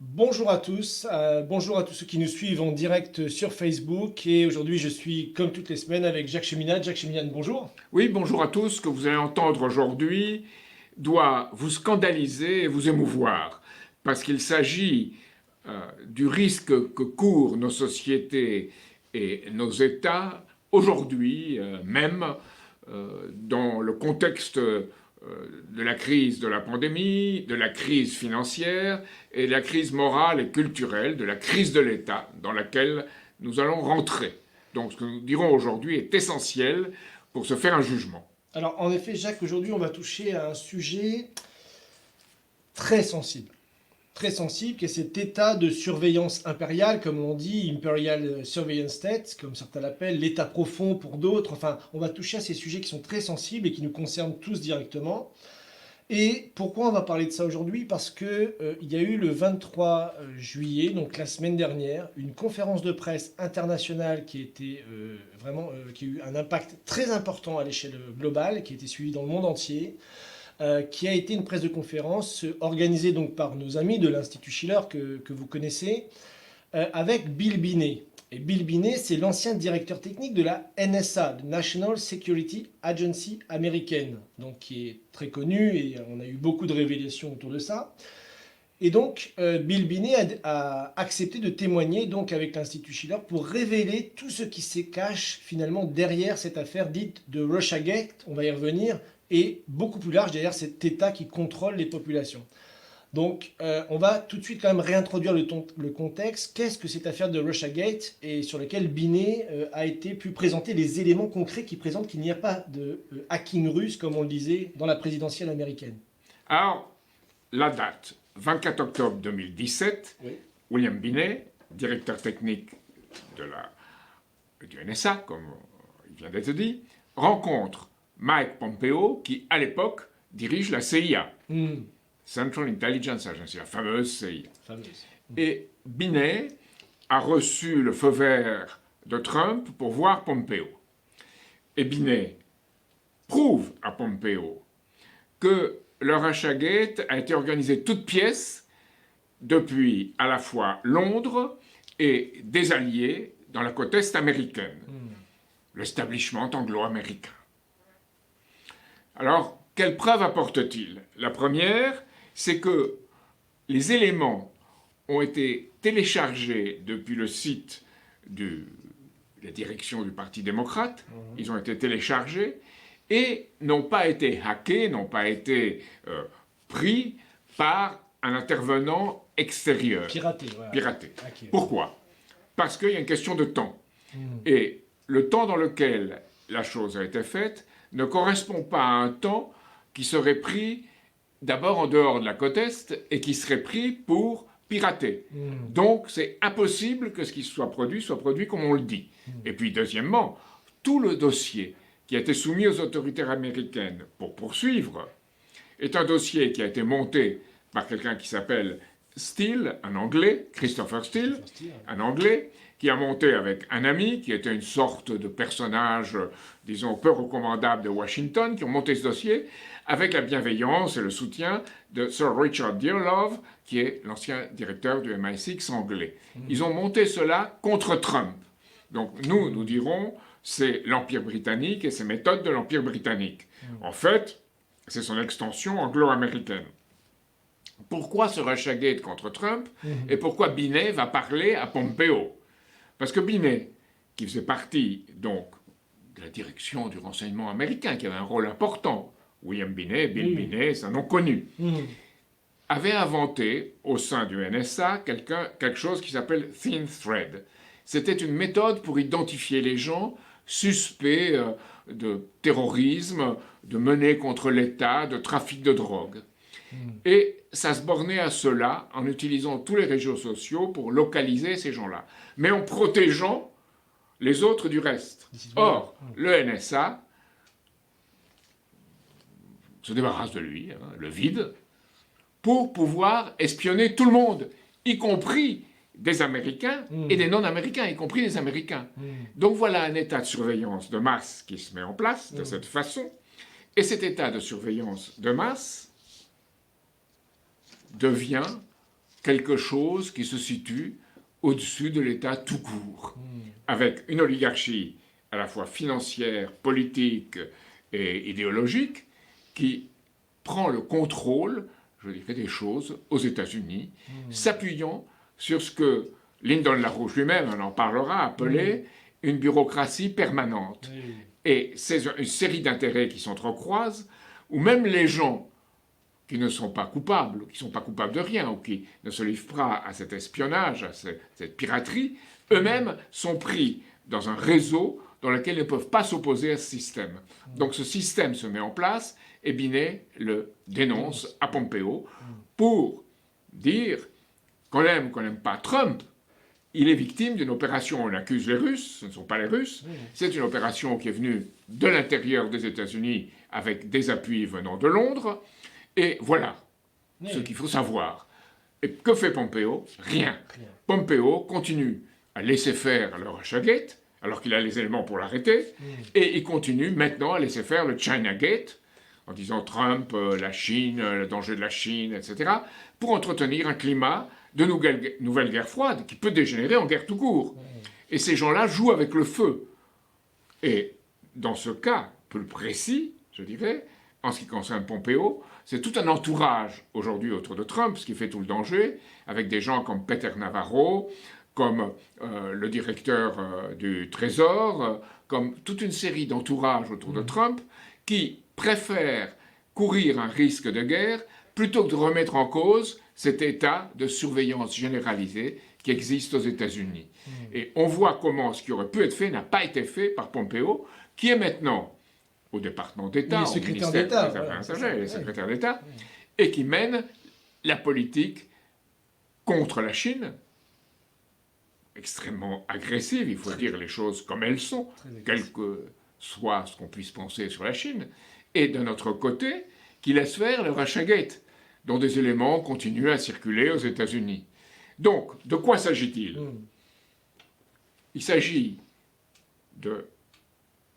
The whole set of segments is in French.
Bonjour à tous, bonjour à tous ceux qui nous suivent en direct sur Facebook. Et aujourd'hui, je suis comme toutes les semaines avec Jacques Cheminade. Jacques Cheminade, bonjour. Oui, bonjour à tous. Ce que vous allez entendre aujourd'hui doit vous scandaliser et vous émouvoir, parce qu'il s'agit du risque que courent nos sociétés et nos États aujourd'hui même, dans le contexte de la crise de la pandémie, de la crise financière et de la crise morale et culturelle, de la crise de l'État dans laquelle nous allons rentrer. Donc ce que nous dirons aujourd'hui est essentiel pour se faire un jugement. Alors, en effet, Jacques, aujourd'hui, on va toucher à un sujet très sensible. Très sensible, qui est cet état de surveillance impériale, comme on dit, Imperial Surveillance State, comme certains l'appellent, l'état profond pour d'autres. Enfin, on va toucher à ces sujets qui sont très sensibles et qui nous concernent tous directement. Et pourquoi on va parler de ça aujourd'hui? Parce que il y a eu le 23 juillet, donc la semaine dernière, une conférence de presse internationale qui était qui a eu un impact très important à l'échelle globale, qui a été suivie dans le monde entier, qui a été une presse de conférence organisée donc par nos amis de l'Institut Schiller que vous connaissez, avec Bill Binet. Et Bill Binet, c'est l'ancien directeur technique de la NSA, de National Security Agency américaine, donc qui est très connu et on a eu beaucoup de révélations autour de ça. Et donc, Bill Binet a accepté de témoigner donc avec l'Institut Schiller pour révéler tout ce qui se cache finalement derrière cette affaire dite de Russiagate, on va y revenir, et beaucoup plus large derrière cet État qui contrôle les populations. Donc, on va tout de suite quand même réintroduire le contexte. Qu'est-ce que cette affaire de Russiagate et sur laquelle Binet pu présenter les éléments concrets qui présentent qu'il n'y a pas de hacking russe, comme on le disait, dans la présidentielle américaine. Alors, la date, 24 octobre 2017, Oui. William Binet, directeur technique de du NSA, comme il vient d'être dit, rencontre Mike Pompeo, qui à l'époque dirige la CIA, Central Intelligence Agency, la fameuse CIA. Fameuse. Et Binet a reçu le feu vert de Trump pour voir Pompeo. Et Binet prouve à Pompeo que le Russiagate a été organisé toute pièce depuis à la fois Londres et des alliés dans la côte est américaine, l'establishment anglo-américain. Alors, quelle preuve apporte-t-il? La première, c'est que les éléments ont été téléchargés depuis le site de la direction du Parti démocrate, ils ont été téléchargés et n'ont pas été hackés, n'ont pas été pris par un intervenant extérieur. Piraté, voilà. Piraté. Okay. Pourquoi? Parce qu'il y a une question de temps. Et le temps dans lequel la chose a été faite ne correspond pas à un temps qui serait pris d'abord en dehors de la côte Est et qui serait pris pour pirater. Donc c'est impossible que ce qui soit produit comme on le dit. Et puis deuxièmement, tout le dossier qui a été soumis aux autorités américaines pour poursuivre est un dossier qui a été monté par quelqu'un qui s'appelle Steele, un Anglais, Christopher Steele, un Anglais, qui a monté avec un ami, qui était une sorte de personnage, disons, peu recommandable de Washington, qui ont monté ce dossier avec la bienveillance et le soutien de Sir Richard Dearlove, qui est l'ancien directeur du MI6 anglais. Ils ont monté cela contre Trump. Donc nous dirons, c'est l'Empire britannique et ses méthodes de l'Empire britannique. En fait, c'est son extension anglo-américaine. Pourquoi ce Russiagate contre Trump et pourquoi Binet va parler à Pompeo? Parce que Binet, qui faisait partie donc de la direction du renseignement américain, qui avait un rôle important, William Binet, Bill Binet, c'est un nom connu, avait inventé au sein du NSA quelque chose qui s'appelle Thin Thread. C'était une méthode pour identifier les gens suspects de terrorisme, de menées contre l'État, de trafic de drogue. Et ça se bornait à cela en utilisant tous les réseaux sociaux pour localiser ces gens-là, mais en protégeant les autres du reste. Or, le NSA se débarrasse de lui, le vide, pour pouvoir espionner tout le monde, y compris des Américains et des non-Américains, y compris des Américains. Donc voilà un état de surveillance de masse qui se met en place de cette façon, et cet état de surveillance de masse devient quelque chose qui se situe au-dessus de l'État tout court, avec une oligarchie à la fois financière, politique et idéologique qui prend le contrôle, je dirais, des choses aux États-Unis, s'appuyant sur ce que Lyndon LaRouche lui-même, on en parlera, appelait une bureaucratie permanente. Et c'est une série d'intérêts qui s'entrecroisent, où même les gens qui ne sont pas coupables, ou qui ne sont pas coupables de rien, ou qui ne se livrent pas à cet espionnage, à cette piraterie, eux-mêmes sont pris dans un réseau dans lequel ils ne peuvent pas s'opposer à ce système. Donc ce système se met en place, et Binet le dénonce à Pompeo pour dire qu'on aime ou qu'on n'aime pas Trump, il est victime d'une opération, on accuse les Russes, ce ne sont pas les Russes, c'est une opération qui est venue de l'intérieur des États-Unis avec des appuis venant de Londres, et voilà ce qu'il faut savoir. Et que fait Pompeo? Rien. Pompeo continue à laisser faire le Russiagate, alors qu'il a les éléments pour l'arrêter, et il continue maintenant à laisser faire le Chinagate, en disant Trump, la Chine, le danger de la Chine, etc., pour entretenir un climat de nouvelle guerre froide qui peut dégénérer en guerre tout court. Et ces gens-là jouent avec le feu. Et dans ce cas plus précis, je dirais, en ce qui concerne Pompeo, c'est tout un entourage aujourd'hui autour de Trump, ce qui fait tout le danger, avec des gens comme Peter Navarro, comme le directeur du Trésor, comme toute une série d'entourages autour de Trump, qui préfèrent courir un risque de guerre plutôt que de remettre en cause cet état de surveillance généralisée qui existe aux États-Unis. Et on voit comment ce qui aurait pu être fait n'a pas été fait par Pompeo, qui est maintenant au département d'État, au ministère des Affaires étrangères, les secrétaires d'État, et qui mène la politique contre la Chine, extrêmement agressive, il faut dire les choses comme elles sont, quel que soit ce qu'on puisse penser sur la Chine, et d'un autre côté, qui laisse faire le Russiagate, dont des éléments continuent à circuler aux États-Unis. Donc, de quoi s'agit-il? Il s'agit de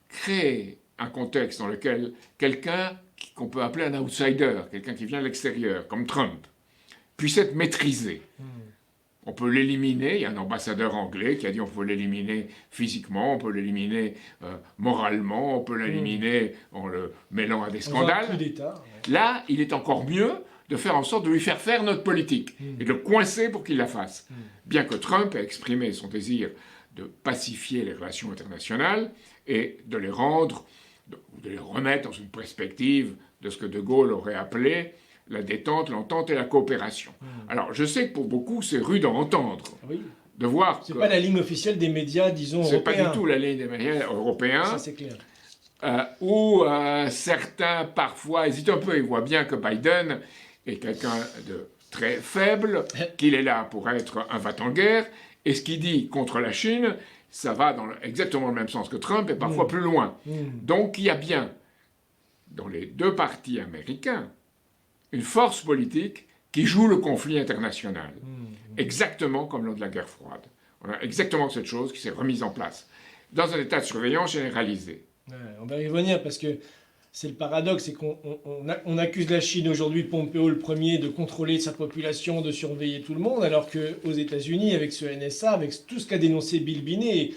créer un contexte dans lequel quelqu'un qu'on peut appeler un outsider, quelqu'un qui vient de l'extérieur, comme Trump, puisse être maîtrisé. On peut l'éliminer, il y a un ambassadeur anglais qui a dit on peut l'éliminer physiquement, on peut l'éliminer moralement, on peut l'éliminer en le mêlant à des scandales. Là, il est encore mieux de faire en sorte de lui faire faire notre politique et de le coincer pour qu'il la fasse. Bien que Trump ait exprimé son désir de pacifier les relations internationales et de les rendre, de les remettre dans une perspective de ce que De Gaulle aurait appelé la détente, l'entente et la coopération. Alors, je sais que pour beaucoup, c'est rude à entendre, de voir c'est pas la ligne officielle des médias, disons, c'est européens. pas du tout la ligne des médias européens. Ça, c'est clair. Où certains, parfois, hésitent un peu. Ils voient bien que Biden est quelqu'un de très faible, qu'il est là pour être un va-t-en-guerre, et ce qu'il dit contre la Chine, ça va dans exactement le même sens que Trump, et parfois plus loin. Donc, il y a bien, dans les deux partis américains, une force politique qui joue le conflit international, exactement comme lors de la guerre froide. On a exactement cette chose qui s'est remise en place, dans un état de surveillance généralisé. Ouais, on va y revenir parce que c'est le paradoxe, c'est qu'on accuse la Chine aujourd'hui, Pompeo le premier, de contrôler sa population, de surveiller tout le monde, alors qu'aux États-Unis, avec ce NSA, avec tout ce qu'a dénoncé Bill Binet,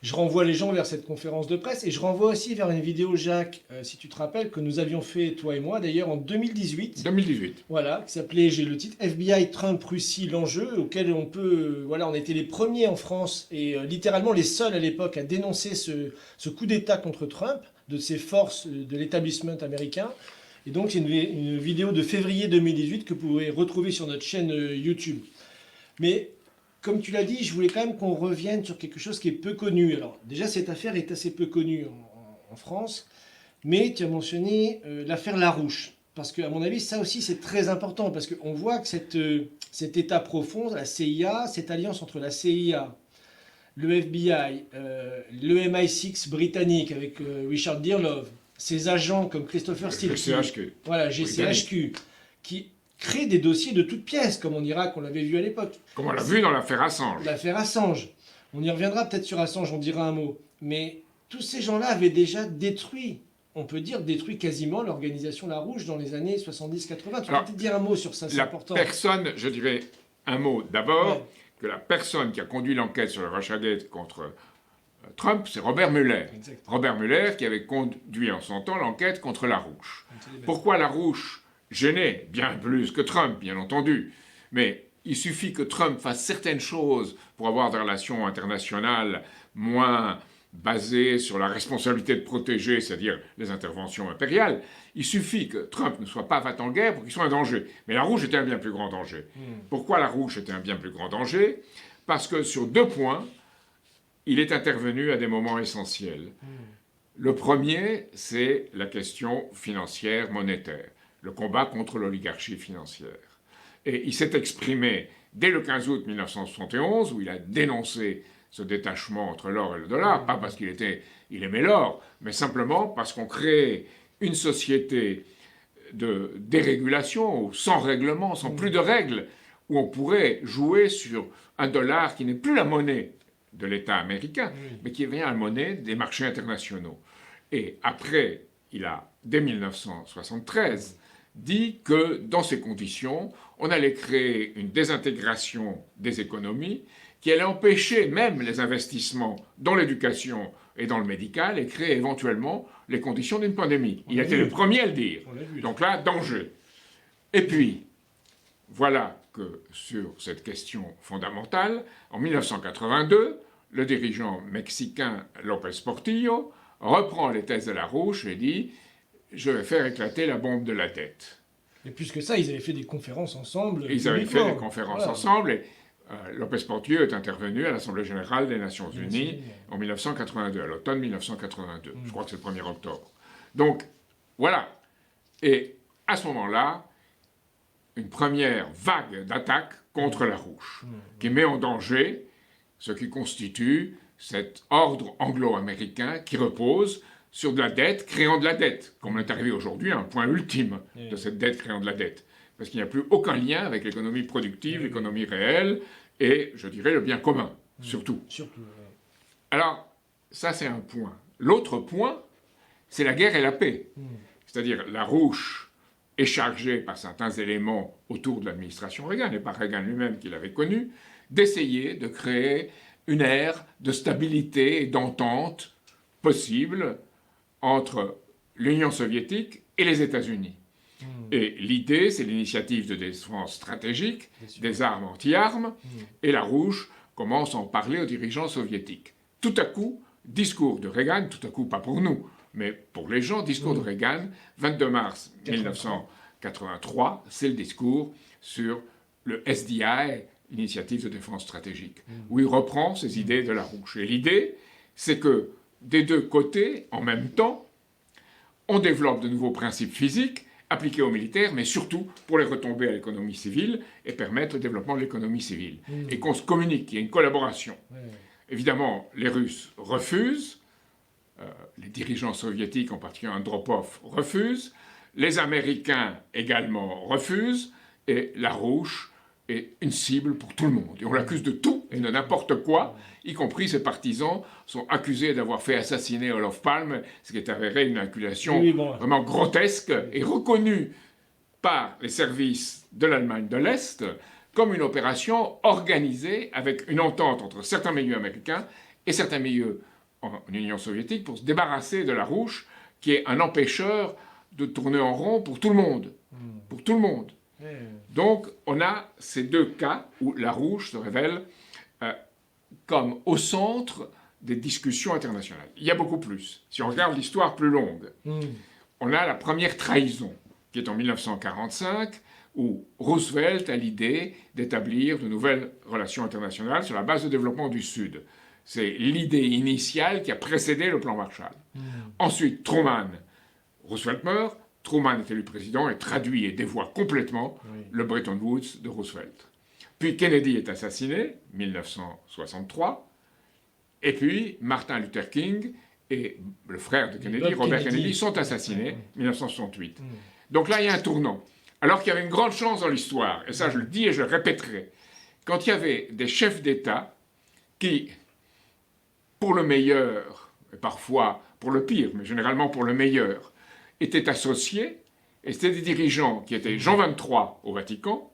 je renvoie les gens vers cette conférence de presse et je renvoie aussi vers une vidéo, Jacques, si tu te rappelles, que nous avions fait, toi et moi, d'ailleurs, en 2018. 2018. Voilà, qui s'appelait, j'ai le titre, FBI, Trump, Russie, l'enjeu, auquel on peut... voilà, on était les premiers en France et littéralement les seuls à l'époque à dénoncer ce coup d'État contre Trump, de ces forces de l'établissement américain. Et donc, c'est une vidéo de février 2018 que vous pouvez retrouver sur notre chaîne YouTube. Mais... comme tu l'as dit, je voulais quand même qu'on revienne sur quelque chose qui est peu connu. Alors, déjà, cette affaire est assez peu connue en France, mais tu as mentionné l'affaire Larouche. Parce qu'à mon avis, ça aussi, c'est très important, parce qu'on voit que cet état profond, la CIA, cette alliance entre la CIA, le FBI, le MI6 britannique avec Richard Dearlove, ses agents comme Christopher Steele, GCHQ. Voilà, GCHQ, qui crée des dossiers de toutes pièces, comme en Irak, on l'avait vu à l'époque. Comme on l'a vu dans l'affaire Assange. L'affaire Assange. On y reviendra peut-être sur Assange, on dira un mot. Mais tous ces gens-là avaient déjà détruit, on peut dire détruit quasiment l'organisation La Rouge dans les années 70-80. Tu peux peut-être dire un mot sur ça, c'est important. Personne, je dirais, un mot d'abord, Ouais. que la personne qui a conduit l'enquête sur le Russiagate contre Trump, c'est Robert Mueller. Exact. Robert Mueller qui avait conduit en son temps l'enquête contre LaRouche. C'est les mêmes. Pourquoi LaRouche gênait? Bien plus que Trump, bien entendu. Mais il suffit que Trump fasse certaines choses pour avoir des relations internationales moins basées sur la responsabilité de protéger, c'est-à-dire les interventions impériales. Il suffit que Trump ne soit pas va-t-en guerre pour qu'il soit un danger. Mais LaRouche était un bien plus grand danger. Pourquoi LaRouche était un bien plus grand danger? Parce que sur 2 points, il est intervenu à des moments essentiels. Le premier, c'est la question financière, monétaire, le combat contre l'oligarchie financière. Et il s'est exprimé dès le 15 août 1971, où il a dénoncé ce détachement entre l'or et le dollar, pas parce qu'il aimait l'or, mais simplement parce qu'on crée une société de dérégulation, sans règlement, sans plus de règles, où on pourrait jouer sur un dollar qui n'est plus la monnaie de l'État américain, mais qui est bien la monnaie des marchés internationaux. Et après, il a, dès 1973, dit que dans ces conditions, on allait créer une désintégration des économies qui allait empêcher même les investissements dans l'éducation et dans le médical et créer éventuellement les conditions d'une pandémie. Il était le premier à le dire. Donc là, danger. Et puis, voilà que sur cette question fondamentale, en 1982, le dirigeant mexicain López Portillo reprend les thèses de LaRouche et dit « Je vais faire éclater la bombe de la dette ». Et plus que ça, ils avaient fait des conférences ensemble. Ils avaient fait des conférences Voilà. ensemble et López Portillo est intervenu à l'Assemblée générale des Nations Unies en 1982, à l'automne 1982. Je crois que c'est le 1er octobre. Donc, voilà. Et à ce moment-là, une première vague d'attaques contre LaRouche, qui met en danger ce qui constitue cet ordre anglo-américain qui repose sur de la dette créant de la dette, comme on est arrivé aujourd'hui à un point ultime de cette dette créant de la dette. Parce qu'il n'y a plus aucun lien avec l'économie productive, l'économie réelle, et je dirais le bien commun, surtout. Alors, ça c'est un point. L'autre point, c'est la guerre et la paix. C'est-à-dire, LaRouche est chargé par certains éléments autour de l'administration Reagan, et par Reagan lui-même qui l'avait connu, d'essayer de créer une ère de stabilité et d'entente possible entre l'Union soviétique et les États-Unis. Et l'idée, c'est l'initiative de défense stratégique, des armes anti-armes, et LaRouche commence à en parler aux dirigeants soviétiques. Tout à coup, discours de Reagan, tout à coup pas pour nous, mais pour les gens, discours de Reagan, 22 mars 1983, c'est le discours sur le SDI, l'initiative de défense stratégique, où il reprend ces idées de LaRouche. Et l'idée, c'est que des deux côtés, en même temps, on développe de nouveaux principes physiques appliqués aux militaires, mais surtout pour les retomber à l'économie civile et permettre le développement de l'économie civile. Et qu'on se communique, qu'il y ait une collaboration. Évidemment, les Russes refusent, les dirigeants soviétiques, en particulier Andropov, refusent, les Américains également refusent, et LaRouche est une cible pour tout le monde. Et on l'accuse de tout et de n'importe quoi, y compris ses partisans sont accusés d'avoir fait assassiner Olof Palme, ce qui est avéré une accusation vraiment grotesque et reconnue par les services de l'Allemagne de l'Est comme une opération organisée avec une entente entre certains milieux américains et certains milieux en Union soviétique pour se débarrasser de LaRouche, qui est un empêcheur de tourner en rond pour tout le monde. Pour tout le monde. Donc, on a ces deux cas où LaRouche se révèle comme au centre des discussions internationales. Il y a beaucoup plus. Si on regarde l'histoire plus longue, on a la première trahison, qui est en 1945, où Roosevelt a l'idée d'établir de nouvelles relations internationales sur la base de développement du Sud. C'est l'idée initiale qui a précédé le plan Marshall. Ensuite, Truman. Roosevelt meurt, Truman est élu président et traduit et dévoie complètement le Bretton Woods de Roosevelt. Puis Kennedy est assassiné, 1963, et puis Martin Luther King et le frère de Kennedy, Robert Kennedy, sont assassinés, 1968. Donc là, il y a un tournant. Alors qu'il y avait une grande chance dans l'histoire, et ça je le dis et je le répéterai, quand il y avait des chefs d'État qui, pour le meilleur, et parfois pour le pire, mais généralement pour le meilleur, étaient associés, et c'était des dirigeants qui étaient Jean XXIII au Vatican,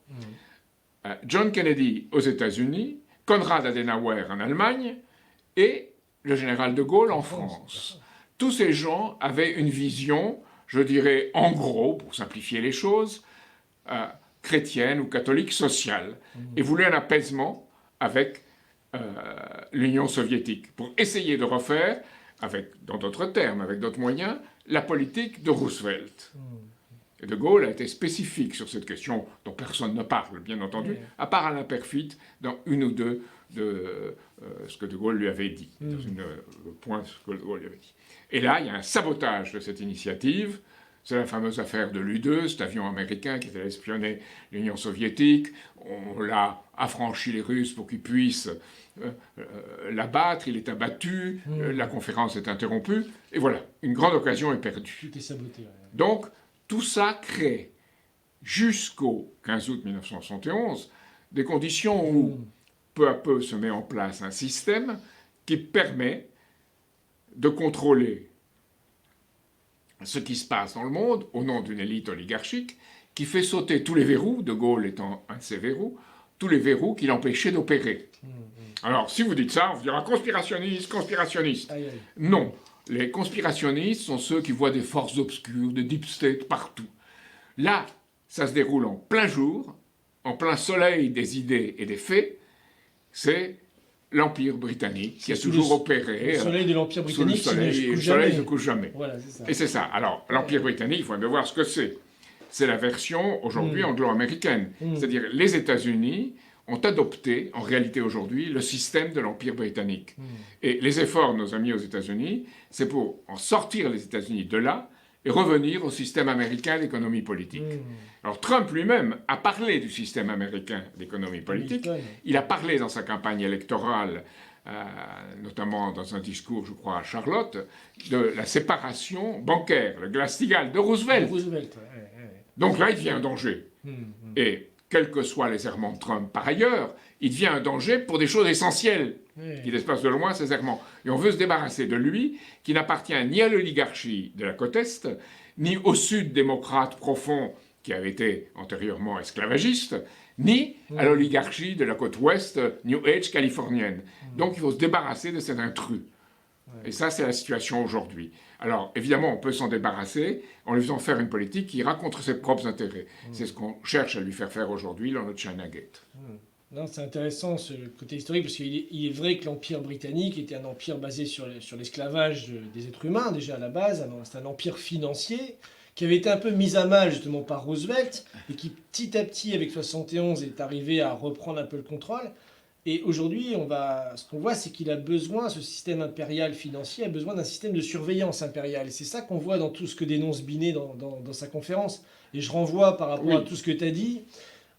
John Kennedy aux États-Unis, Konrad Adenauer en Allemagne et le général de Gaulle en France. Tous ces gens avaient une vision, je dirais en gros, pour simplifier les choses, chrétienne ou catholique sociale, et voulaient un apaisement avec l'Union soviétique, pour essayer de refaire, dans d'autres termes, avec d'autres moyens, la politique de Roosevelt. Et de Gaulle a été spécifique sur cette question, dont personne ne parle, bien entendu, à part Alain Peyrefitte, dans une ou deux de ce que de Gaulle lui avait dit, dans le point ce que de Gaulle lui avait dit. Et là, il y a un sabotage de cette initiative. C'est la fameuse affaire de l'U-2, cet avion américain qui était espionner l'Union soviétique. On l'a affranchi les Russes pour qu'ils puissent l'abattre. Il est abattu, la conférence est interrompue. Et voilà, une grande occasion est perdue. Tout est saboté. Ouais. Donc, tout ça crée, jusqu'au 15 août 1971, des conditions où, peu à peu, se met en place un système qui permet de contrôler ce qui se passe dans le monde au nom d'une élite oligarchique qui fait sauter tous les verrous, de Gaulle étant un de ces verrous, tous les verrous qui l'empêchaient d'opérer. Alors, si vous dites ça, on vous dira conspirationniste, conspirationniste. Aïe, aïe. Non, les conspirationnistes sont ceux qui voient des forces obscures, de deep state partout. Là, ça se déroule en plein jour, en plein soleil des idées et des faits. C'est l'Empire britannique qui a toujours opéré. Le soleil de l'Empire britannique, sous le soleil ne couche jamais. Voilà, c'est ça. Et c'est ça. Alors, l'Empire britannique, il faut bien voir ce que c'est. C'est la version aujourd'hui anglo-américaine. C'est-à-dire, les États-Unis ont adopté, en réalité aujourd'hui, le système de l'Empire britannique. Et les efforts de nos amis aux États-Unis, c'est pour en sortir les États-Unis de là et revenir au système américain d'économie politique. Alors Trump lui-même a parlé du système américain d'économie politique. Il a parlé dans sa campagne électorale, notamment dans un discours, je crois, à Charlotte, de la séparation bancaire, le Glass-Steagall de Roosevelt. Donc là, il devient un danger. Et quels que soient les errements de Trump par ailleurs, il devient un danger pour des choses essentielles qui dépassent de loin ces errements. Et on veut se débarrasser de lui, qui n'appartient ni à l'oligarchie de la côte Est, ni au Sud démocrate profond, qui avait été antérieurement esclavagiste, ni à l'oligarchie de la côte Ouest, New Age californienne. Donc il faut se débarrasser de cet intrus. Et ça, c'est la situation aujourd'hui. Alors, évidemment, on peut s'en débarrasser en lui faisant faire une politique qui ira contre ses propres intérêts. C'est ce qu'on cherche à lui faire faire aujourd'hui dans notre China Gate. Non, c'est intéressant ce côté historique, parce qu'il est vrai que l'Empire britannique était un empire basé sur l'esclavage des êtres humains, déjà à la base. C'est un empire financier qui avait été un peu mis à mal justement par Roosevelt, et qui petit à petit, avec 71, est arrivé à reprendre un peu le contrôle. Et aujourd'hui, ce qu'on voit, c'est qu'il a besoin, ce système impérial financier a besoin d'un système de surveillance impériale. Et c'est ça qu'on voit dans tout ce que dénonce Binet dans sa conférence. Et je renvoie par rapport à tout ce que tu as dit,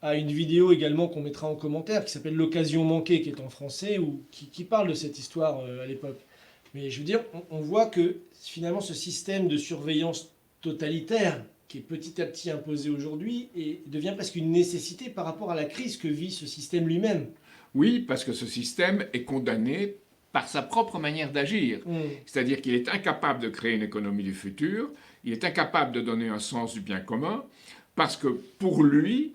à une vidéo également qu'on mettra en commentaire, qui s'appelle L'occasion manquée, qui est en français, ou qui parle de cette histoire à l'époque. Mais je veux dire, on voit que finalement ce système de surveillance totalitaire, qui est petit à petit imposé aujourd'hui, devient presque une nécessité par rapport à la crise que vit ce système lui-même. Oui, parce que ce système est condamné par sa propre manière d'agir. C'est-à-dire qu'il est incapable de créer une économie du futur, il est incapable de donner un sens du bien commun, parce que pour lui,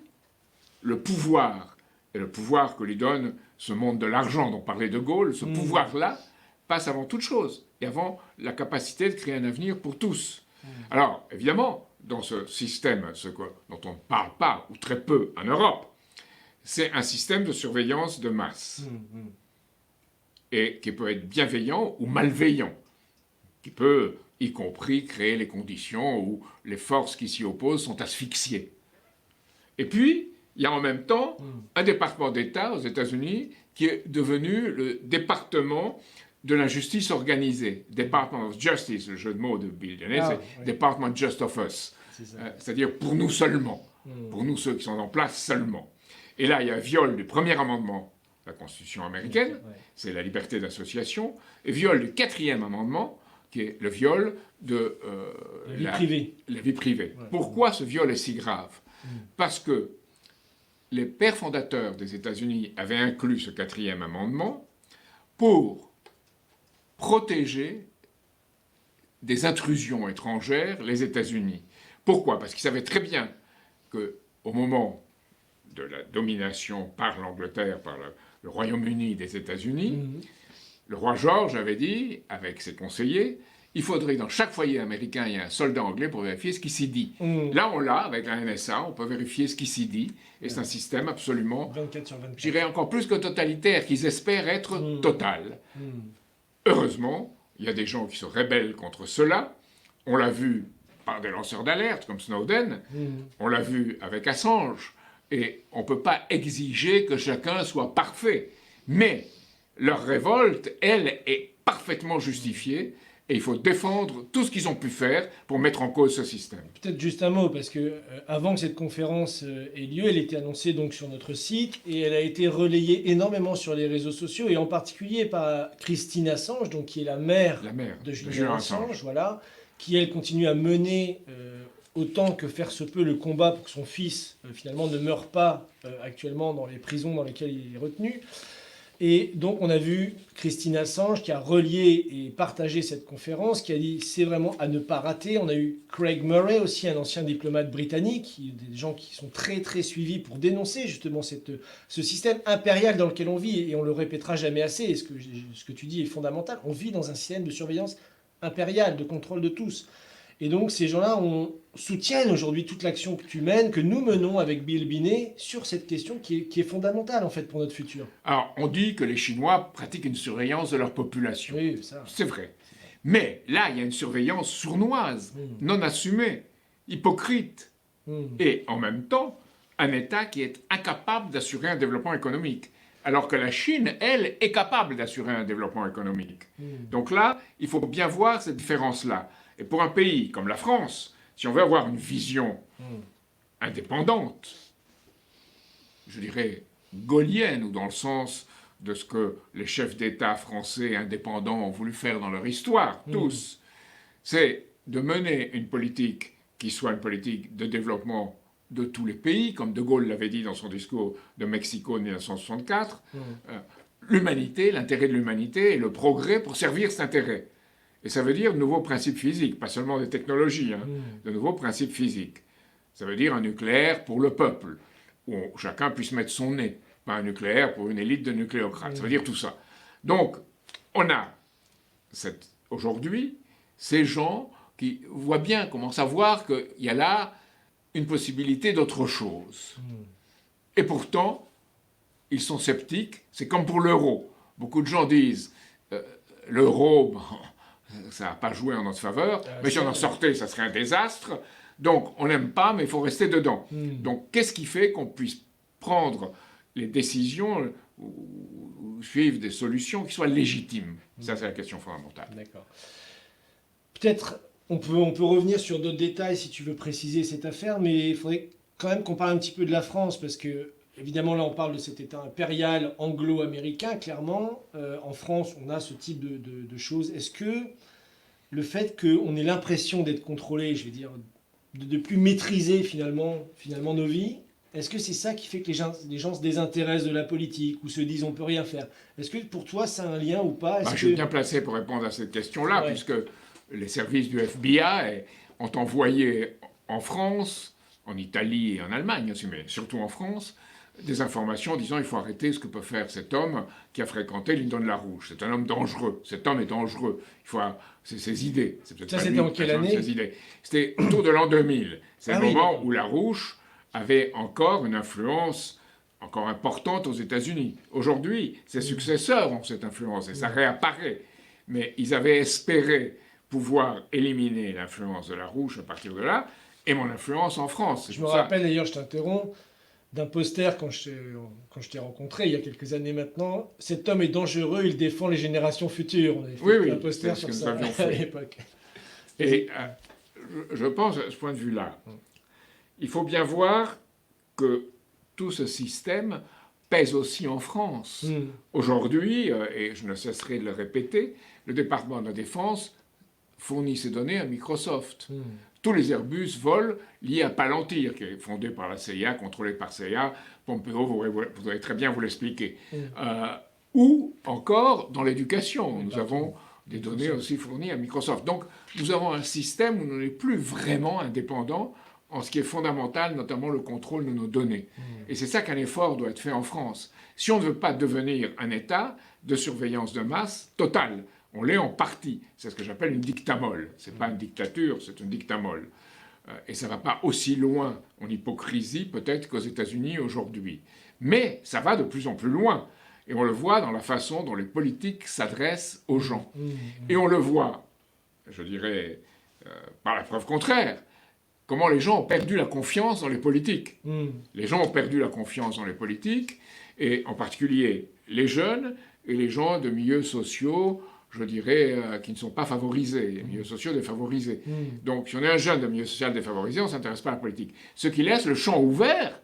le pouvoir, et le pouvoir que lui donne ce monde de l'argent dont parlait de Gaulle, ce pouvoir-là passe avant toute chose, et avant la capacité de créer un avenir pour tous. Alors, évidemment, dans ce système, dont on ne parle pas, ou très peu en Europe, c'est un système de surveillance de masse, et qui peut être bienveillant ou malveillant, qui peut, y compris, créer les conditions où les forces qui s'y opposent sont asphyxiées. Et puis, il y a en même temps un département d'État aux États-Unis qui est devenu le département de la justice organisée. Department of Justice, le jeu de mots de Bill Dennis, c'est Department Just of Us. C'est-à-dire pour nous seulement, pour nous ceux qui sont en place seulement. Et là, il y a un viol du premier amendement de la Constitution américaine, c'est la liberté d'association, et viol du 4e amendement, qui est le viol de la vie privée. Pourquoi ce viol est si grave? Parce que les pères fondateurs des États-Unis avaient inclus ce 4e amendement pour protéger des intrusions étrangères les États-Unis. Pourquoi? Parce qu'ils savaient très bien qu'au moment de la domination par l'Angleterre, par le Royaume-Uni des États-Unis, le roi George avait dit, avec ses conseillers, il faudrait que dans chaque foyer américain, il y ait un soldat anglais pour vérifier ce qui s'y dit. Là, on l'a, avec la NSA, on peut vérifier ce qui s'y dit, et c'est un système absolument, 24 sur 24. je dirais encore plus que totalitaire, qu'ils espèrent être total. Heureusement, il y a des gens qui se rebellent contre cela. On l'a vu par des lanceurs d'alerte comme Snowden, on l'a vu avec Assange, et on ne peut pas exiger que chacun soit parfait. Mais leur révolte, elle, est parfaitement justifiée, et il faut défendre tout ce qu'ils ont pu faire pour mettre en cause ce système. Peut-être juste un mot, parce que avant que cette conférence ait lieu, elle était annoncée donc sur notre site, et elle a été relayée énormément sur les réseaux sociaux, et en particulier par Christine Assange, donc, qui est la mère de Julian Assange, voilà, qui elle continue à mener autant que faire se peut le combat pour que son fils finalement ne meure pas actuellement dans les prisons dans lesquelles il est retenu. Et donc on a vu Christine Assange qui a relié et partagé cette conférence, qui a dit c'est vraiment à ne pas rater. On a eu Craig Murray aussi, un ancien diplomate britannique, des gens qui sont très très suivis pour dénoncer justement ce système impérial dans lequel on vit, et on le répétera jamais assez, et ce que tu dis est fondamental. On vit dans un système de surveillance impériale, de contrôle de tous. Et donc ces gens-là soutiennent aujourd'hui toute l'action que tu mènes, que nous menons avec Bill Binet sur cette question qui est fondamentale en fait pour notre futur. Alors on dit que les Chinois pratiquent une surveillance de leur population. Oui, ça. C'est vrai. Mais là, il y a une surveillance sournoise, non assumée, hypocrite. Et en même temps, un État qui est incapable d'assurer un développement économique. Alors que la Chine, elle, est capable d'assurer un développement économique. Donc là, il faut bien voir cette différence-là. Et pour un pays comme la France, si on veut avoir une vision indépendante, je dirais gaullienne, ou dans le sens de ce que les chefs d'État français indépendants ont voulu faire dans leur histoire, tous, c'est de mener une politique qui soit une politique de développement de tous les pays, comme De Gaulle l'avait dit dans son discours de Mexico de 1964, l'humanité, l'intérêt de l'humanité et le progrès pour servir cet intérêt. Et ça veut dire de nouveaux principes physiques, pas seulement des technologies, de nouveaux principes physiques. Ça veut dire un nucléaire pour le peuple, où chacun puisse mettre son nez, pas un nucléaire pour une élite de nucléocrates. Ça veut dire tout ça. Donc, on a aujourd'hui ces gens qui voient bien, commencent à voir qu'il y a là une possibilité d'autre chose. Et pourtant, ils sont sceptiques. C'est comme pour l'euro. Beaucoup de gens disent l'euro, bon, ça n'a pas joué en notre faveur, mais si on en sortait, ça serait un désastre. Donc, on n'aime pas, mais il faut rester dedans. Donc, qu'est-ce qui fait qu'on puisse prendre les décisions ou suivre des solutions qui soient légitimes? Ça, c'est la question fondamentale. D'accord. Peut-être on peut revenir sur d'autres détails si tu veux préciser cette affaire, mais il faudrait quand même qu'on parle un petit peu de la France, parce que, évidemment, là, on parle de cet État impérial anglo-américain, clairement. En France, on a ce type de choses. Est-ce que le fait qu'on ait l'impression d'être contrôlé, je vais dire, de plus maîtriser finalement nos vies, est-ce que c'est ça qui fait que les gens se désintéressent de la politique ou se disent on peut rien faire? Est-ce que pour toi, ça a un lien ou pas? Je suis bien placé pour répondre à cette question-là, puisque les services du FBI ont envoyé en France, en Italie et en Allemagne aussi, mais surtout en France, des informations disant il faut arrêter ce que peut faire cet homme qui a fréquenté Lyndon-LaRouche. C'est un homme dangereux. Cet homme est dangereux. C'est ses idées. Ça, c'était en quelle année? C'était autour de l'an 2000. C'est le moment où LaRouche avait encore une influence encore importante aux États-Unis. Aujourd'hui, ses successeurs ont cette influence et ça réapparaît. Mais ils avaient espéré pouvoir éliminer l'influence de LaRouche à partir de là, et mon influence en France. Je me rappelle d'ailleurs, je t'interromps, d'un poster quand je t'ai rencontré il y a quelques années maintenant. Cet homme est dangereux, il défend les générations futures. On avait fait un poster sur ça à l'époque. Et je pense, à ce point de vue-là, il faut bien voir que tout ce système pèse aussi en France. Aujourd'hui, et je ne cesserai de le répéter, le département de la Défense fournit ses données à Microsoft. Tous les Airbus volent liés à Palantir, qui est fondé par la CIA, contrôlé par CIA. Pompeo voudrait très bien vous l'expliquer. Ou encore dans l'éducation. Nous avons des données aussi fournies à Microsoft. Donc nous avons un système où on n'est plus vraiment indépendant en ce qui est fondamental, notamment le contrôle de nos données. Et c'est ça qu'un effort doit être fait en France. Si on ne veut pas devenir un État de surveillance de masse totale, on l'est en partie. C'est ce que j'appelle une dictamole. Ce n'est pas une dictature, c'est une dictamole. Et ça ne va pas aussi loin en hypocrisie peut-être qu'aux États-Unis aujourd'hui. Mais ça va de plus en plus loin. Et on le voit dans la façon dont les politiques s'adressent aux gens. Et on le voit, je dirais, par la preuve contraire, comment les gens ont perdu la confiance dans les politiques. Les gens ont perdu la confiance dans les politiques, et en particulier les jeunes et les gens de milieux sociaux, je dirais, qui ne sont pas favorisés, les milieux sociaux défavorisés. Donc, si on est un jeune de milieu social défavorisé, on ne s'intéresse pas à la politique. Ce qui laisse le champ ouvert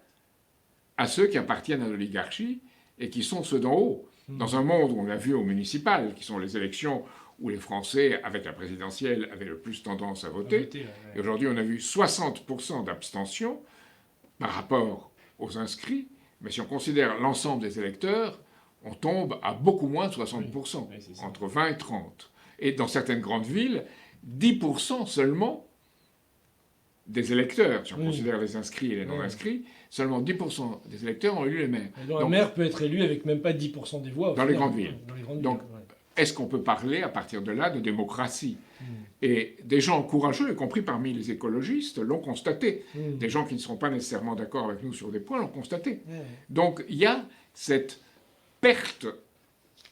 à ceux qui appartiennent à l'oligarchie et qui sont ceux d'en haut. Dans un monde où on l'a vu aux municipales, qui sont les élections où les Français, avec la présidentielle, avaient le plus tendance à voter. Et aujourd'hui, on a vu 60% d'abstention par rapport aux inscrits. Mais si on considère l'ensemble des électeurs, on tombe à beaucoup moins de 60%, entre 20 et 30. Et dans certaines grandes villes, 10% seulement des électeurs, si on considère les inscrits et les non-inscrits, seulement 10% des électeurs ont élu les maires. Donc, un maire peut être élu avec même pas 10% des voix. Dans les grandes villes. Donc, est-ce qu'on peut parler à partir de là de démocratie? Et des gens courageux, y compris parmi les écologistes, l'ont constaté. Des gens qui ne sont pas nécessairement d'accord avec nous sur des points l'ont constaté. Donc il y a cette perte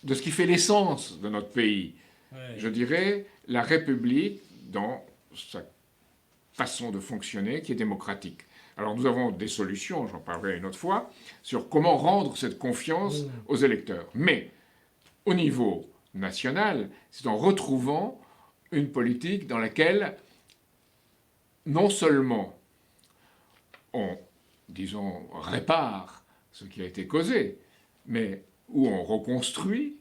de ce qui fait l'essence de notre pays. Je dirais la République dans sa façon de fonctionner qui est démocratique. Alors nous avons des solutions, j'en parlerai une autre fois, sur comment rendre cette confiance aux électeurs. Mais au niveau national, c'est en retrouvant une politique dans laquelle non seulement on, disons, répare ce qui a été causé, mais où on reconstruit,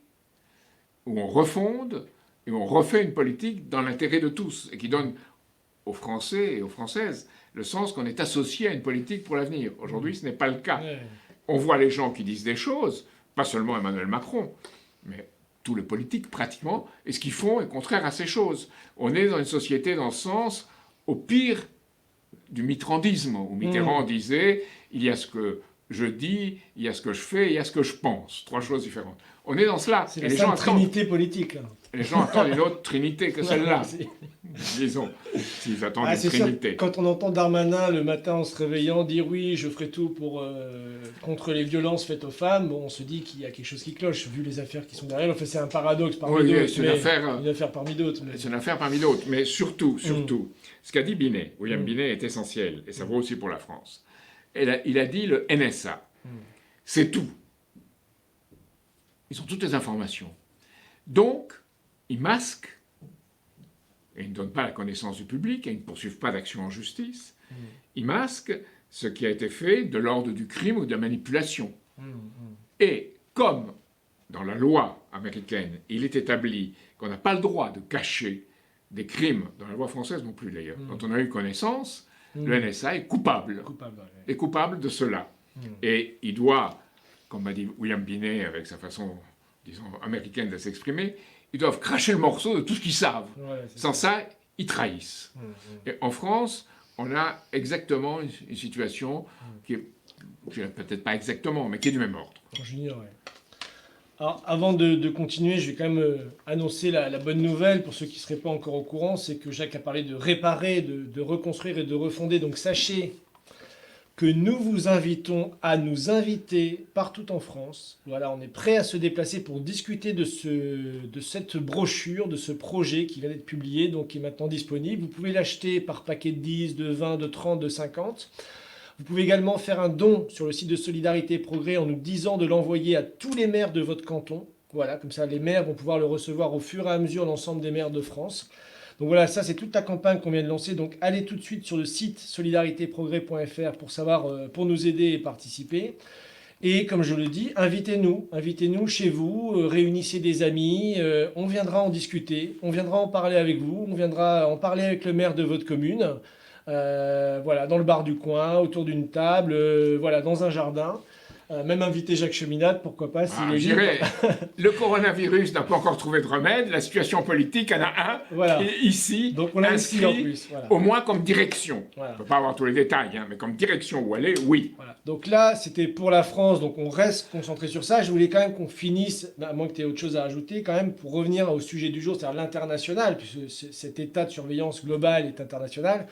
où on refonde, et on refait une politique dans l'intérêt de tous, et qui donne aux Français et aux Françaises le sens qu'on est associé à une politique pour l'avenir. Aujourd'hui, ce n'est pas le cas. On voit les gens qui disent des choses, pas seulement Emmanuel Macron, mais tous les politiques pratiquement, et ce qu'ils font est contraire à ces choses. On est dans une société dans le sens, au pire, du mitterrandisme, où Mitterrand disait « il y a ce que je dis, il y a ce que je fais, il y a ce que je pense ». Trois choses différentes. On est dans cela. C'est la sainte trinité politique. Là. Les gens attendent une autre trinité que celle-là. Disons, s'ils attendent une trinité. Sûr, quand on entend Darmanin le matin en se réveillant dire oui, je ferai tout pour contre les violences faites aux femmes, bon, on se dit qu'il y a quelque chose qui cloche, vu les affaires qui sont derrière. Enfin, c'est un paradoxe parmi d'autres. C'est une affaire parmi d'autres. C'est une affaire parmi d'autres. Mais surtout, ce qu'a dit Binet, William Binet, est essentiel, et ça vaut aussi pour la France. Il a dit le NSA. C'est tout. Ils ont toutes les informations. Donc, ils masquent, et ils ne donnent pas la connaissance du public, et ils ne poursuivent pas d'action en justice. Ils masquent ce qui a été fait de l'ordre du crime ou de la manipulation. Et comme dans la loi américaine, il est établi qu'on n'a pas le droit de cacher des crimes, dans la loi française non plus d'ailleurs, dont on a eu connaissance, le NSA est coupable. Est coupable de cela. Et il doit, comme m'a dit William Binet avec sa façon, disons, américaine de s'exprimer, ils doivent cracher le morceau de tout ce qu'ils savent. Sans ça, ils trahissent. Et en France, on a exactement une situation qui est, peut-être pas exactement, mais qui est du même ordre. Alors, avant de continuer, je vais quand même annoncer la bonne nouvelle pour ceux qui ne seraient pas encore au courant, c'est que Jacques a parlé de réparer, de reconstruire et de refonder. Donc sachez que nous vous invitons à nous inviter partout en France. Voilà, on est prêt à se déplacer pour discuter de cette brochure, de ce projet qui vient d'être publié, donc qui est maintenant disponible. Vous pouvez l'acheter par paquet de 10, de 20, de 30, de 50. Vous pouvez également faire un don sur le site de Solidarité et Progrès en nous disant de l'envoyer à tous les maires de votre canton. Voilà, comme ça les maires vont pouvoir le recevoir au fur et à mesure l'ensemble des maires de France. Donc voilà, ça c'est toute la campagne qu'on vient de lancer. Donc allez tout de suite sur le site solidaritéprogrès.fr pour savoir, pour nous aider et participer. Et comme je le dis, invitez-nous chez vous, réunissez des amis, on viendra en discuter, on viendra en parler avec vous, on viendra en parler avec le maire de votre commune. Voilà, dans le bar du coin, autour d'une table, voilà, dans un jardin. Même inviter Jacques Cheminade, pourquoi pas, s'il est Je libre. dirais, le coronavirus n'a pas encore trouvé de remède, la situation politique en a un, Voilà. qui est ici, Donc on l'a ici en inscrit, plus. Voilà. au moins comme direction. Voilà. On ne peut pas avoir tous les détails, hein, mais comme direction où aller, oui. Voilà. Donc là, c'était pour la France, donc on reste concentré sur ça. Je voulais quand même qu'on finisse, à moins que tu aies autre chose à ajouter, quand même pour revenir au sujet du jour, c'est-à-dire l'international, puisque cet état de surveillance globale est international,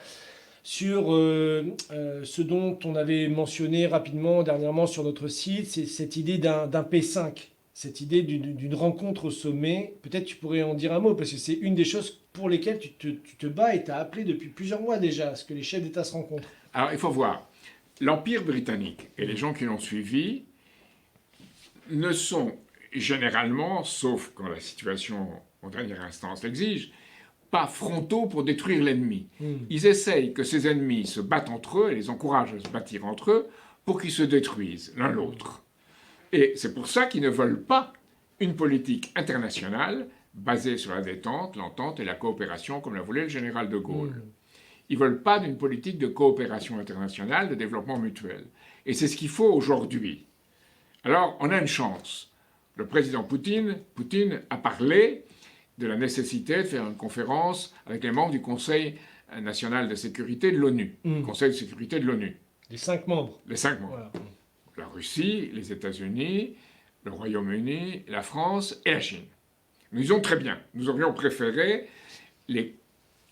sur ce dont on avait mentionné rapidement dernièrement sur notre site, c'est cette idée d'un P5, cette idée d'une rencontre au sommet. Peut-être tu pourrais en dire un mot, parce que c'est une des choses pour lesquelles tu te bats et tu as appelé depuis plusieurs mois déjà, à ce que les chefs d'État se rencontrent. Alors, il faut voir. L'Empire britannique et les gens qui l'ont suivi ne sont généralement, sauf quand la situation en dernière instance l'exige, pas frontaux pour détruire l'ennemi. Ils essayent que ces ennemis se battent entre eux et les encouragent à se bâtir entre eux pour qu'ils se détruisent l'un l'autre. Et c'est pour ça qu'ils ne veulent pas une politique internationale basée sur la détente, l'entente et la coopération comme l'a voulu le général de Gaulle. Ils ne veulent pas d'une politique de coopération internationale, de développement mutuel. Et c'est ce qu'il faut aujourd'hui. Alors, on a une chance. Le président Poutine a parlé de la nécessité de faire une conférence avec les membres du Conseil national de sécurité de l'ONU. Conseil de sécurité de l'ONU. Les 5 membres. Les 5 membres. Voilà. La Russie, les États-Unis, le Royaume-Uni, la France et la Chine. Nous disons très bien. Nous aurions préféré les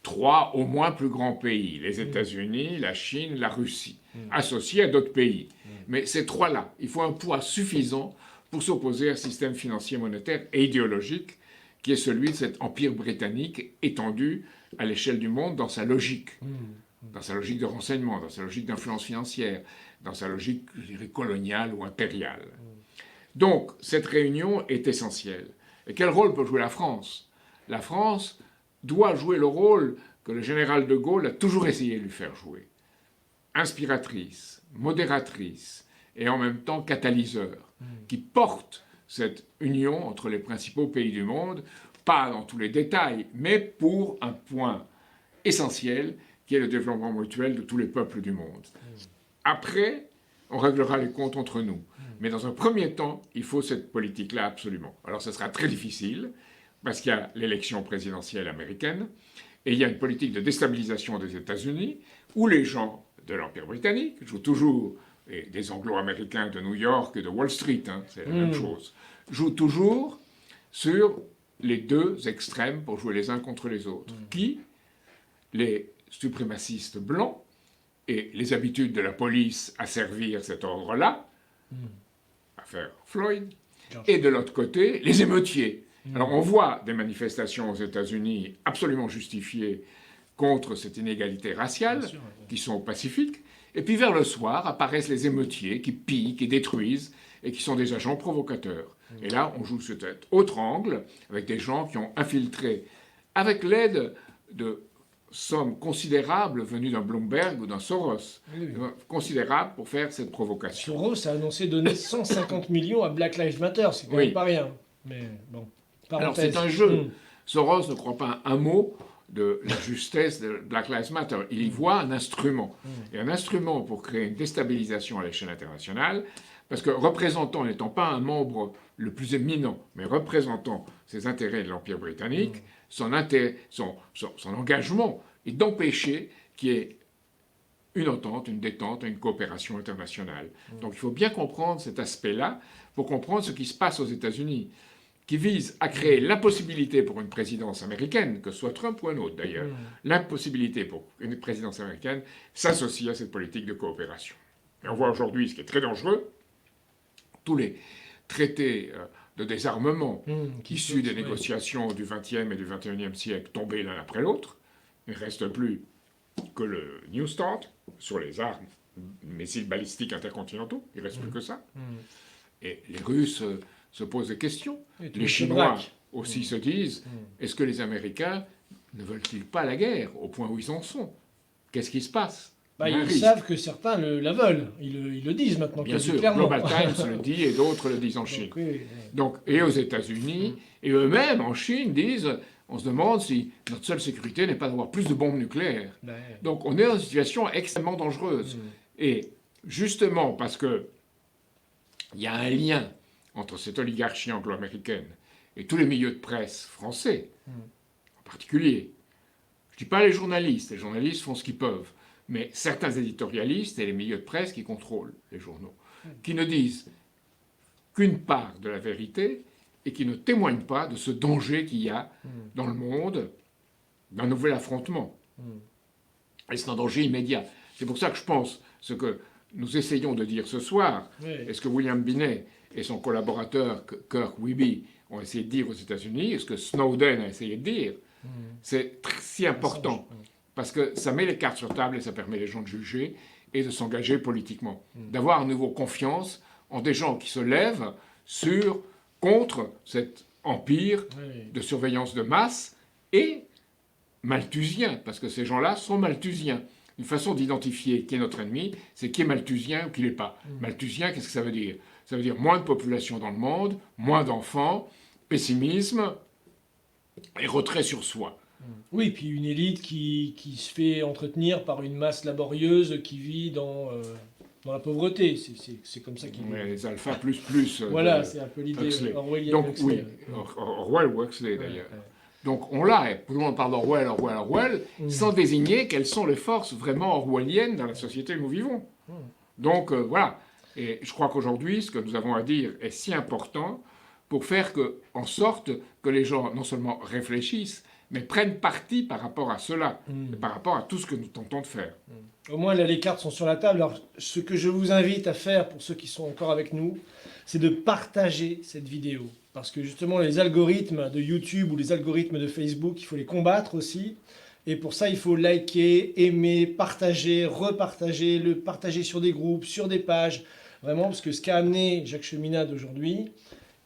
3 au moins plus grands pays, les États-Unis, la Chine, la Russie, associés à d'autres pays. Mais ces 3-là, il faut un poids suffisant pour s'opposer à un système financier, monétaire et idéologique qui est celui de cet empire britannique étendu à l'échelle du monde dans sa logique. Dans sa logique de renseignement, dans sa logique d'influence financière, dans sa logique, je dirais, coloniale ou impériale. Donc, cette réunion est essentielle. Et quel rôle peut jouer la France? La France doit jouer le rôle que le général de Gaulle a toujours essayé de lui faire jouer. Inspiratrice, modératrice, et en même temps catalyseur, qui porte cette union entre les principaux pays du monde, pas dans tous les détails, mais pour un point essentiel qui est le développement mutuel de tous les peuples du monde. Après, on réglera les comptes entre nous. Mais dans un premier temps, il faut cette politique-là absolument. Alors ce sera très difficile, parce qu'il y a l'élection présidentielle américaine, et il y a une politique de déstabilisation des États-Unis, où les gens de l'Empire britannique jouent toujours, et des Anglo-Américains de New York et de Wall Street, hein, c'est la même chose, jouent toujours sur les deux extrêmes pour jouer les uns contre les autres. Qui? Les suprémacistes blancs et les habitudes de la police à servir cet ordre-là, affaire Floyd, et de l'autre côté, les émeutiers. Alors on voit des manifestations aux États-Unis absolument justifiées contre cette inégalité raciale, qui sont pacifiques, et puis vers le soir apparaissent les émeutiers qui pillent, qui détruisent, et qui sont des agents provocateurs. Et là, on joue sur cet autre angle, avec des gens qui ont infiltré, avec l'aide de sommes considérables venues d'un Bloomberg ou d'un Soros, considérables pour faire cette provocation. Soros a annoncé donner 150 millions à Black Lives Matter, c'est quand même pas rien. Mais bon, parenthèse. Alors c'est un jeu. Soros ne croit pas un mot de la justesse de Black Lives Matter. Il y voit un instrument. Et un instrument pour créer une déstabilisation à l'échelle internationale, parce que représentant, n'étant pas un membre le plus éminent, mais représentant ses intérêts de l'Empire britannique, son engagement est d'empêcher qu'il y ait une entente, une détente, une coopération internationale. Donc il faut bien comprendre cet aspect-là pour comprendre ce qui se passe aux États-Unis, qui vise à créer l'impossibilité pour une présidence américaine, que ce soit Trump ou un autre d'ailleurs, l'impossibilité pour une présidence américaine s'associer à cette politique de coopération. Et on voit aujourd'hui ce qui est très dangereux, tous les traités de désarmement issus des négociations du XXe et du XXIe siècle tombés l'un après l'autre. Il ne reste plus que le New START sur les armes, missiles balistiques intercontinentaux. Il ne reste plus que ça. Et les Russes se posent des questions. Les Chinois aussi se disent, est-ce que les Américains ne veulent-ils pas la guerre au point où ils en sont? Qu'est-ce qui se passe? Ils savent que certains la veulent. Ils le disent maintenant. Bien sûr, clairement. Global Times le dit et d'autres le disent en Chine. Donc, et aux États-Unis, et eux-mêmes en Chine disent, on se demande si notre seule sécurité n'est pas d'avoir plus de bombes nucléaires. Donc on est dans une situation extrêmement dangereuse. Et justement parce que il y a un lien entre cette oligarchie anglo-américaine et tous les milieux de presse français, en particulier. Je ne dis pas les journalistes font ce qu'ils peuvent, mais certains éditorialistes et les milieux de presse qui contrôlent les journaux, qui ne disent qu'une part de la vérité et qui ne témoignent pas de ce danger qu'il y a dans le monde d'un nouvel affrontement. Et c'est un danger immédiat. C'est pour ça que je pense ce que nous essayons de dire ce soir, et ce que William Binet et son collaborateur Kirk Wiebe ont essayé de dire aux États-Unis, et ce que Snowden a essayé de dire, c'est si important, parce que ça met les cartes sur table et ça permet les gens de juger et de s'engager politiquement. D'avoir à nouveau confiance en des gens qui se lèvent contre cet empire de surveillance de masse et malthusien, parce que ces gens-là sont malthusiens. Une façon d'identifier qui est notre ennemi, c'est qui est malthusien ou qui ne l'est pas. Malthusien, qu'est-ce que ça veut dire? Ça veut dire moins de population dans le monde, moins d'enfants, pessimisme et retrait sur soi. Oui, puis une élite qui se fait entretenir par une masse laborieuse qui vit dans la pauvreté. C'est comme ça qu'il est. Les alphas Voilà, c'est un peu l'idée orwellienne. Donc Huxley, Orwell ou Huxley d'ailleurs. Donc on l'a, tout le monde parle d'Orwell, sans désigner quelles sont les forces vraiment orwelliennes dans la société où nous vivons. Donc voilà. Et je crois qu'aujourd'hui, ce que nous avons à dire est si important pour faire en sorte que les gens non seulement réfléchissent, mais prennent parti par rapport à cela, et par rapport à tout ce que nous tentons de faire. Au moins, là, les cartes sont sur la table. Alors, ce que je vous invite à faire, pour ceux qui sont encore avec nous, c'est de partager cette vidéo. Parce que justement, les algorithmes de YouTube ou les algorithmes de Facebook, il faut les combattre aussi. Et pour ça, il faut liker, aimer, partager, repartager, le partager sur des groupes, sur des pages. Vraiment, parce que ce qu'a amené Jacques Cheminade aujourd'hui,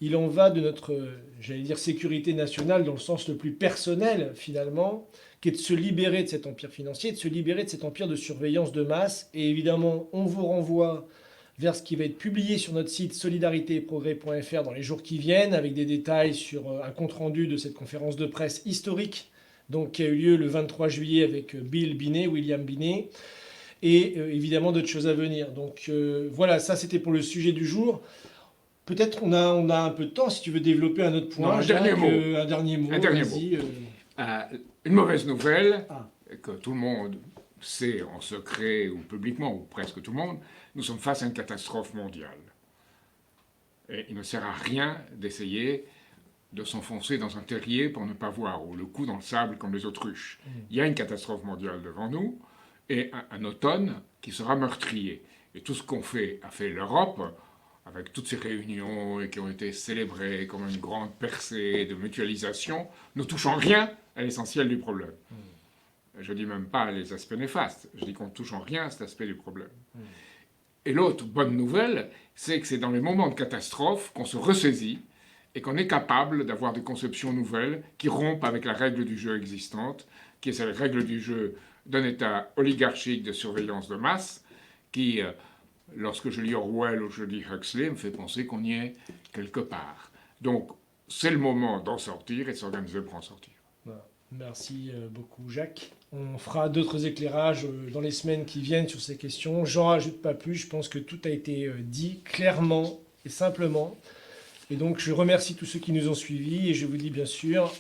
il en va de notre, j'allais dire, sécurité nationale dans le sens le plus personnel, finalement, qui est de se libérer de cet empire financier, de se libérer de cet empire de surveillance de masse. Et évidemment, on vous renvoie vers ce qui va être publié sur notre site solidaritéetprogrès.fr dans les jours qui viennent, avec des détails sur un compte-rendu de cette conférence de presse historique donc, qui a eu lieu le 23 juillet avec William Binet, et évidemment d'autres choses à venir. Donc voilà, ça c'était pour le sujet du jour. Peut-être on a un peu de temps, si tu veux développer un autre point. Non, un dernier mot. Une mauvaise nouvelle, que tout le monde sait en secret ou publiquement, ou presque tout le monde, nous sommes face à une catastrophe mondiale. Et il ne sert à rien d'essayer de s'enfoncer dans un terrier pour ne pas voir, ou le cou dans le sable comme les autruches. Il y a une catastrophe mondiale devant nous, et un automne qui sera meurtrier. Et tout ce a fait l'Europe, avec toutes ces réunions qui ont été célébrées comme une grande percée de mutualisation, ne touche en rien à l'essentiel du problème. Je ne dis même pas les aspects néfastes, je dis qu'on ne touche en rien à cet aspect du problème. Et l'autre bonne nouvelle, c'est que c'est dans les moments de catastrophe qu'on se ressaisit et qu'on est capable d'avoir des conceptions nouvelles qui rompent avec la règle du jeu existante, qui est cette règle du jeu d'un État oligarchique de surveillance de masse, qui, lorsque je lis Orwell ou je lis Huxley, me fait penser qu'on y est quelque part. Donc, c'est le moment d'en sortir et de s'organiser pour en sortir. Voilà. Merci beaucoup, Jacques. On fera d'autres éclairages dans les semaines qui viennent sur ces questions. J'en rajoute pas plus, je pense que tout a été dit clairement et simplement. Et donc, je remercie tous ceux qui nous ont suivis et je vous dis bien sûr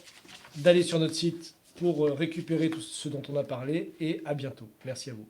d'aller sur notre site pour récupérer tout ce dont on a parlé et à bientôt. Merci à vous.